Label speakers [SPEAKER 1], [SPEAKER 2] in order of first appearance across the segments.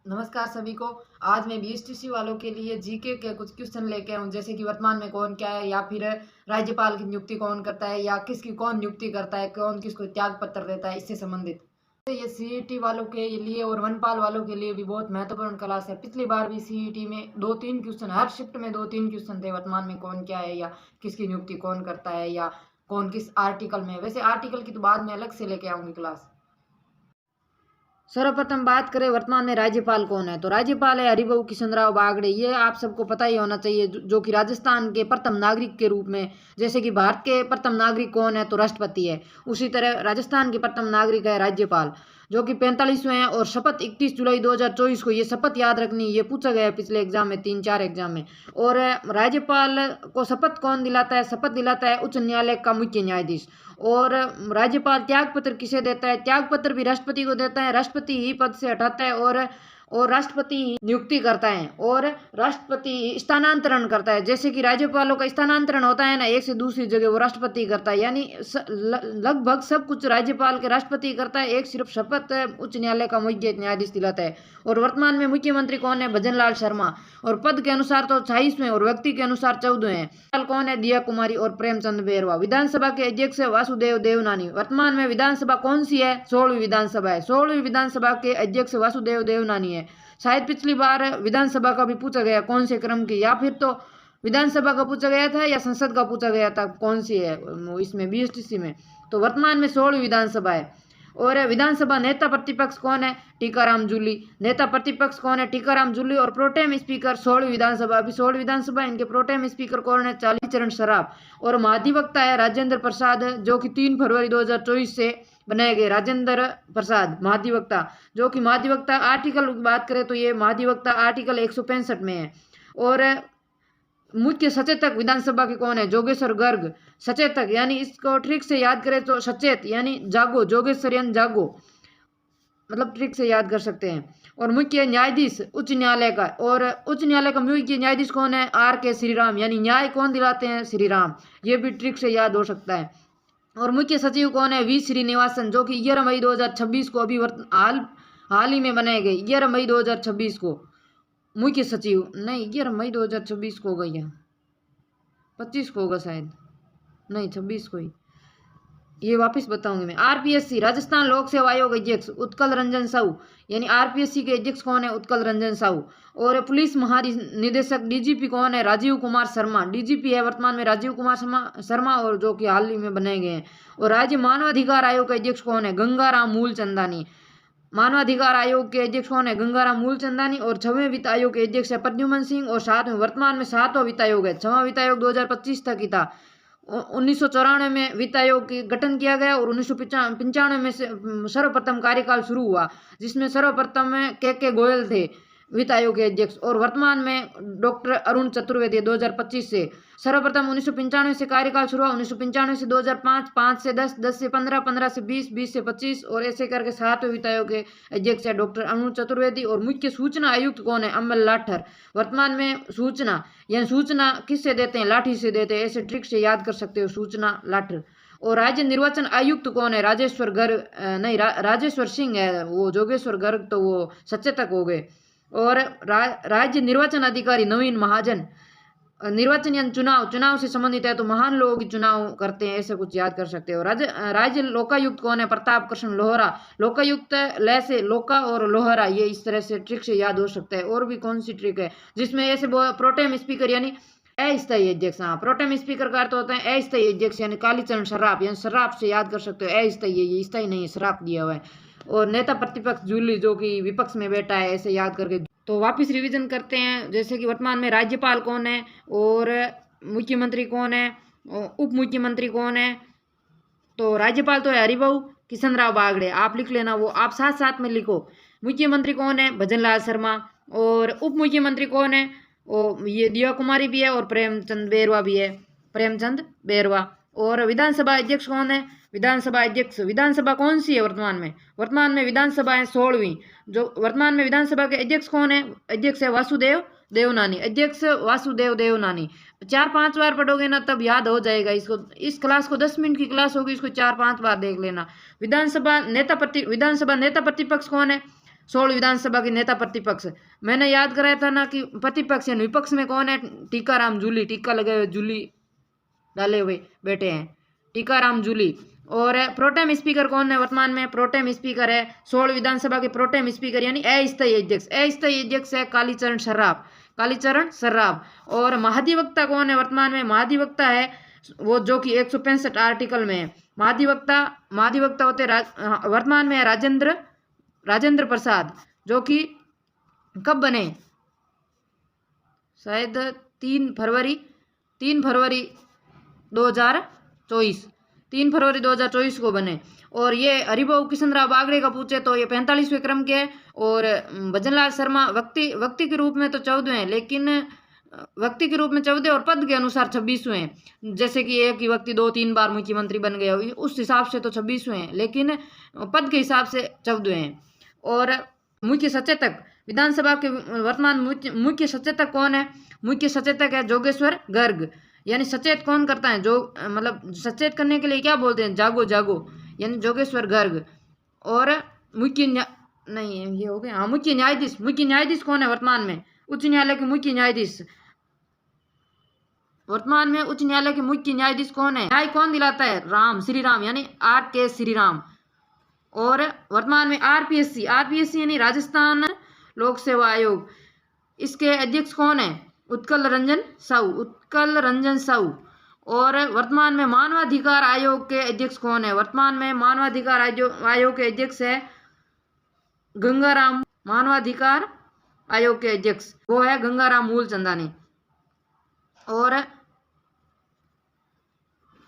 [SPEAKER 1] नमस्कार सभी को। आज मैं बीएसटीसी वालों के लिए जीके के कुछ क्वेश्चन लेके आऊँ, जैसे कि वर्तमान में कौन क्या है, या फिर राज्यपाल की नियुक्ति कौन करता है, या किसकी कौन नियुक्ति करता है, कौन किसको त्याग पत्र देता है, इससे संबंधित। तो ये सीईटी वालों के लिए और वनपाल वालों के लिए भी बहुत महत्वपूर्ण क्लास है। पिछली बार भी सीईटी में 2-3 क्वेश्चन, हर शिफ्ट में 2-3 क्वेश्चन थे, वर्तमान में कौन क्या है, या किसकी नियुक्ति कौन करता है, या कौन किस आर्टिकल में। वैसे आर्टिकल की तो बाद में अलग से लेके आऊंगी क्लास। सर्वप्रथम बात करें वर्तमान में राज्यपाल कौन है, तो राज्यपाल है हरिभाऊ किशनराव बागड़े। ये आप सबको पता ही होना चाहिए, जो कि राजस्थान के प्रथम नागरिक के रूप में, जैसे कि भारत के प्रथम नागरिक कौन है तो राष्ट्रपति है, उसी तरह राजस्थान के प्रथम नागरिक है राज्यपाल, जो कि 45वें हैं। और शपथ 31 जुलाई 2024 को, ये शपथ याद रखनी, ये पूछा गया है पिछले एग्जाम में, 3-4 एग्जाम में। और राज्यपाल को शपथ कौन दिलाता है? शपथ दिलाता है उच्च न्यायालय का मुख्य न्यायाधीश। और राज्यपाल त्याग पत्र किसे देता है? त्याग पत्र भी राष्ट्रपति को देता है, राष्ट्रपति ही पद से हटाता है, और राष्ट्रपति नियुक्ति करता है, और राष्ट्रपति स्थानांतरण करता है। जैसे कि राज्यपालों का स्थानांतरण होता है ना, एक से दूसरी जगह, वो राष्ट्रपति करता है। यानी लगभग सब कुछ राज्यपाल के राष्ट्रपति करता है, एक सिर्फ शपथ उच्च न्यायालय का मुख्य न्यायाधीश दिलाता है। और वर्तमान में मुख्यमंत्री कौन है? भजन लाल शर्मा। और पद के अनुसार तो 28वें और व्यक्ति के अनुसार 14वें हैं। कौन है? दिया कुमारी और प्रेमचंद बेरवा। विधानसभा के अध्यक्ष वासुदेव देवनानी। वर्तमान में विधानसभा कौन सी है? 16वीं विधानसभा है। 16वीं विधानसभा के अध्यक्ष वासुदेव देवनानी है। शायद पिछली बार विधानसभा का भी पूछा गया कौन से क्रम की, या फिर तो विधानसभा का पूछा गया था या संसद का पूछा गया था, कौन सी है इसमें बीएसटीसी में। तो वर्तमान में 16वीं विधानसभा है। और विधानसभा नेता प्रतिपक्ष कौन है? टीकाराम जूली। नेता प्रतिपक्ष कौन है? टीकाराम जूली। और प्रोटेम स्पीकर 16वीं विधानसभा, अभी 16वीं विधानसभा, इनके प्रोटेम स्पीकर कौन है? कालीचरण सराफ। और महाधिवक्ता है राजेंद्र प्रसाद, जो कि 3 फरवरी 2024 से बनाए गए। राजेंद्र प्रसाद महाधिवक्ता, जो कि महाधिवक्ता आर्टिकल की बात करें तो ये महाधिवक्ता आर्टिकल 165 में है। और मुख्य सचेतक विधानसभा के कौन है? जोगेश्वर गर्ग। सचेतक यानी इसको ट्रिक से याद करें तो सचेत यानी जागो, जोगेश्वर यानी जागो, मतलब ट्रिक से याद कर सकते हैं। और मुख्य न्यायाधीश उच्च न्यायालय का, और उच्च न्यायालय का मुख्य न्यायाधीश कौन है? R.K. श्रीराम, यानी न्याय कौन दिलाते हैं? श्रीराम। ये भी ट्रिक से याद हो सकता है। और मुख्य सचिव कौन है? वी श्रीनिवासन, जो कि 11 मई 2026 को, अभी हाल ही में बनाए गए, 11 मई 2026 को मुख्य सचिव, नहीं 11 मई 2026 को होगा, या 25 को होगा शायद, नहीं 26 को ही, ये वापस बताऊंगी मैं। आरपीएससी राजस्थान लोक सेवा आयोग अध्यक्ष उत्कल रंजन साहू, यानी आरपीएससी के अध्यक्ष कौन है? उत्कल रंजन साहू। और पुलिस महानिदेशक डीजीपी कौन है? राजीव कुमार शर्मा। डीजीपी है वर्तमान में राजीव कुमार शर्मा, और जो कि हाल ही में बनाए गए हैं। और राज्य मानवाधिकार आयोग के अध्यक्ष कौन है? गंगाराम मूलचंदानी। मानवाधिकार आयोग के अध्यक्ष कौन है? गंगाराम मूलचंदानी। और 6वें वित्त आयोग के अध्यक्ष है प्रद्युमन सिंह। और 7वें, वर्तमान में 7वां वित्त आयोग है। 6वां वित्त आयोग 2025 तक ही था। 1994 में वित्त आयोग की गठन किया गया, और 1995 में से सर्वप्रथम कार्यकाल शुरू हुआ, जिसमें सर्वप्रथम के गोयल थे वित्त आयोग के अध्यक्ष। और वर्तमान में डॉक्टर अरुण चतुर्वेदी 2025 से। सर्वप्रथम 1995 से कार्यकाल शुरू हुआ, 1995 से 2005, 5 से 10, 10 से 15, 15 से 20, 20 से 25, और ऐसे करके 7वें वित्त आयोग के अध्यक्ष है डॉक्टर अरुण चतुर्वेदी। और मुख्य सूचना आयुक्त कौन है? अमल लाठर। वर्तमान में सूचना, यानी सूचना किससे देते हैं? लाठी से देते हैं, ऐसे ट्रिक से याद कर सकते हो, सूचना लाठर। और राज्य निर्वाचन आयुक्त कौन है? राजेश्वर गर्ग, नहीं राजेश्वर सिंह है वो, जोगेश्वर गर्ग तो वो सचेतक हो गए। और राज्य निर्वाचन अधिकारी नवीन महाजन। निर्वाचन यानी चुनाव से संबंधित है, तो महान लोग चुनाव करते हैं, ऐसे कुछ याद कर सकते हो। राज्य लोकायुक्त कौन है? प्रताप कृष्ण लोहरा। लोकायुक्त लय से लोका और लोहरा, ये इस तरह से ट्रिक से याद हो सकता है। और भी कौन सी ट्रिक है जिसमें ऐसे प्रोटेम स्पीकर यानी अस्थायी अध्यक्ष, हाँ प्रोटेम स्पीकर का अर्थ होता है अस्थायी अध्यक्ष, यानी कालीचरण सराफ, यानी सराफ से याद कर सकते हो। अस्थायी है, ये स्थायी नहीं है, सराफ दिया हुआ है। और नेता प्रतिपक्ष जूली, जो कि विपक्ष में बैठा है, ऐसे याद करके। तो वापस रिवीजन करते हैं, जैसे कि वर्तमान में राज्यपाल कौन है, और मुख्यमंत्री कौन है, उप मुख्यमंत्री कौन है। तो राज्यपाल तो है हरिभाऊ किशनराव बागड़े, आप लिख लेना, वो आप साथ साथ में लिखो। मुख्यमंत्री कौन है? भजन लाल शर्मा। और उप मुख्यमंत्री कौन है? ये दिया कुमारी भी है, और प्रेमचंद बेरवा भी है, प्रेमचंद बेरवा। और विधानसभा अध्यक्ष कौन है? विधानसभा अध्यक्ष, विधानसभा कौन सी है वर्तमान में? वर्तमान में विधानसभा है 16वीं। जो वर्तमान में विधानसभा के अध्यक्ष कौन है? अध्यक्ष है वासुदेव देवनानी, अध्यक्ष वासुदेव देवनानी। 4-5 बार पढ़ोगे ना तब याद हो जाएगा इसको। इस क्लास को 10 मिनट की क्लास होगी, इसको 4-5 बार देख लेना। विधानसभा नेता प्रतिपक्ष कौन है? 16 विधानसभा के नेता प्रतिपक्ष। मैंने याद कराया था ना कि प्रतिपक्ष यानी विपक्ष में कौन है? टीकाराम जूली, टीका लगे हुए, जूली डाले हुए बैठे हैं, टीकाराम जूली। और प्रोटेम स्पीकर कौन है वर्तमान में? प्रोटेम स्पीकर है 16 विधानसभा के प्रोटेम स्पीकर यानी अस्थायी अध्यक्ष। अस्थायी अध्यक्ष है कालीचरण सर्राफ, कालीचरण सर्राफ। और महाधिवक्ता कौन है वर्तमान में? महाधिवक्ता है वो जो कि 165 आर्टिकल में है। महाधिवक्ता होते वर्तमान में है राजेंद्र प्रसाद, जो कि कब बने? शायद 3 फरवरी 2024 3 फरवरी 2024 को बने। और ये हरिभाऊ किशनराव बागड़े का पूछे तो ये 45वें क्रम के हैं। और भजनलाल शर्मा व्यक्ति के रूप में तो 14वें हैं, लेकिन व्यक्ति के रूप में 14 और पद के अनुसार 26वें हैं। जैसे कि एक ही व्यक्ति 2-3 बार मुख्यमंत्री बन गया उस हिसाब से तो 26वें हैं, लेकिन पद के हिसाब से 14वें हैं। और मुख्य सचेतक विधानसभा के वर्तमान मुख्य सचेतक कौन है? मुख्य सचेतक है जोगेश्वर गर्ग। यानी सचेत कौन करता है? जो मतलब सचेत करने के लिए क्या बोलते हैं? जागो जागो, यानी जोगेश्वर गर्ग। और मुख्य न्यायाधीश कौन है वर्तमान में? उच्च न्यायालय के मुख्य न्यायाधीश वर्तमान में उच्च न्यायालय के मुख्य न्यायाधीश कौन है? न्याय कौन दिलाता है? श्री राम यानी RK श्रीराम। और वर्तमान में RPSC यानी राजस्थान लोक सेवा आयोग, इसके अध्यक्ष कौन है? उत्कल रंजन साहू। और वर्तमान में मानवाधिकार आयोग के अध्यक्ष कौन है? वर्तमान में मानवाधिकार आयोग के अध्यक्ष है गंगाराम। मानवाधिकार आयोग के अध्यक्ष वो है गंगाराम मूलचंदानी। और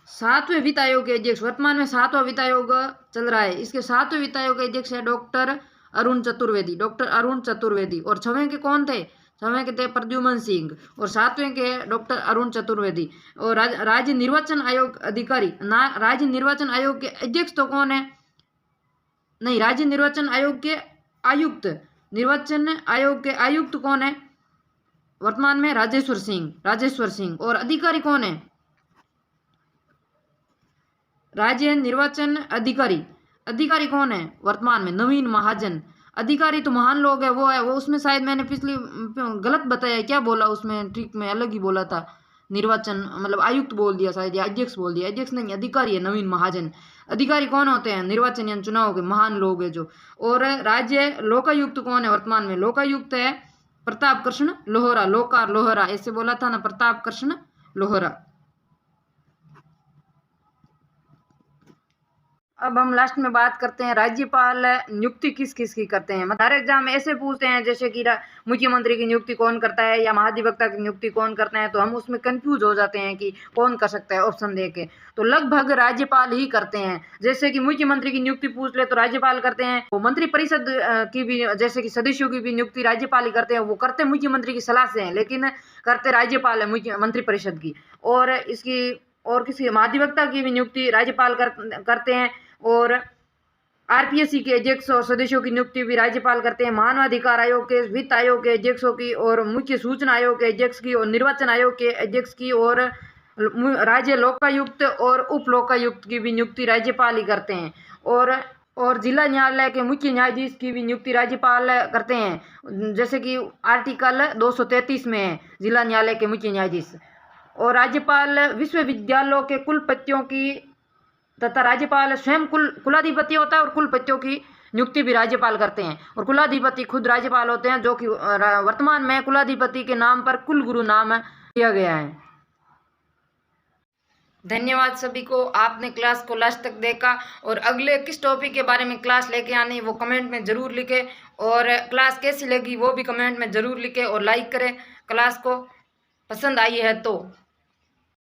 [SPEAKER 1] 7वें वित्त आयोग के अध्यक्ष वर्तमान में 7वां वित्त आयोग चल रहा है, इसके 7वें वित्त आयोग के अध्यक्ष है डॉक्टर अरुण चतुर्वेदी। और 6वें के कौन थे? 6वें के थे प्रद्युमन सिंह और 7वें के डॉक्टर अरुण चतुर्वेदी। और राज्य निर्वाचन आयोग अधिकारी राज्य निर्वाचन आयोग के अध्यक्ष तो कौन है? नहीं, राज्य निर्वाचन आयोग के आयुक्त कौन है वर्तमान में? राजेश्वर सिंह। और अधिकारी कौन है? राज्य निर्वाचन अधिकारी कौन है वर्तमान में? नवीन महाजन। अधिकारी तो महान लोग है वो उसमें शायद मैंने पिछली गलत बताया, क्या बोला उसमें, ट्रिक में अलग ही बोला था, निर्वाचन मतलब आयुक्त बोल दिया शायद, या अध्यक्ष बोल दिया। अध्यक्ष नहीं, अधिकारी है नवीन महाजन। अधिकारी कौन होते हैं? निर्वाचन या चुनाव के महान लोग है जो। और राज्य लोकायुक्त कौन है वर्तमान में? लोकायुक्त है प्रताप कृष्ण लोहरा, ऐसे बोला था ना, प्रताप कृष्ण लोहरा। अब हम लास्ट में बात करते हैं राज्यपाल नियुक्ति किस किस की करते हैं। हर एग्जाम में ऐसे पूछते हैं जैसे कि मुख्यमंत्री की नियुक्ति कौन करता है या महाधिवक्ता की नियुक्ति कौन करता है, तो हम उसमें कंफ्यूज हो जाते हैं कि कौन कर सकता है ऑप्शन दे के। तो लगभग राज्यपाल ही करते हैं। जैसे कि मुख्यमंत्री की नियुक्ति पूछ ले तो राज्यपाल करते हैं। वो मंत्रिपरिषद की भी जैसे कि सदस्यों की भी नियुक्ति राज्यपाल ही करते हैं। वो करते मुख्यमंत्री की सलाह से हैं, लेकिन करते राज्यपाल है मंत्रिपरिषद की। और किसी महाधिवक्ता की भी नियुक्ति राज्यपाल करते हैं। और RPSC के अध्यक्ष और सदस्यों की नियुक्ति भी राज्यपाल करते हैं। मानवाधिकार आयोग के, वित्त आयोग के अध्यक्षों की, और मुख्य सूचना आयोग के अध्यक्ष की, और निर्वाचन आयोग के अध्यक्ष की, और राज्य लोकायुक्त और उप लोकायुक्त की भी नियुक्ति राज्यपाल ही करते हैं। और जिला न्यायालय के मुख्य न्यायाधीश की भी नियुक्ति राज्यपाल करते हैं, जैसे कि आर्टिकल 233 में है जिला न्यायालय के मुख्य न्यायाधीश। और राज्यपाल विश्वविद्यालयों के कुलपतियों की तथा राज्यपाल स्वयं कुलाधिपति होता है, और कुलपतियों की नियुक्ति भी राज्यपाल करते हैं। और कुलाधिपति खुद राज्यपाल होते हैं, जो कि वर्तमान में कुलाधिपति के नाम पर कुलगुरु नाम दिया गया है। धन्यवाद सभी को, आपने क्लास को लास्ट तक देखा। और अगले किस टॉपिक के बारे में क्लास लेके आनी वो कमेंट में ज़रूर लिखें, और क्लास कैसी लगी वो भी कमेंट में ज़रूर लिखें, और लाइक करें क्लास को, पसंद आई है तो।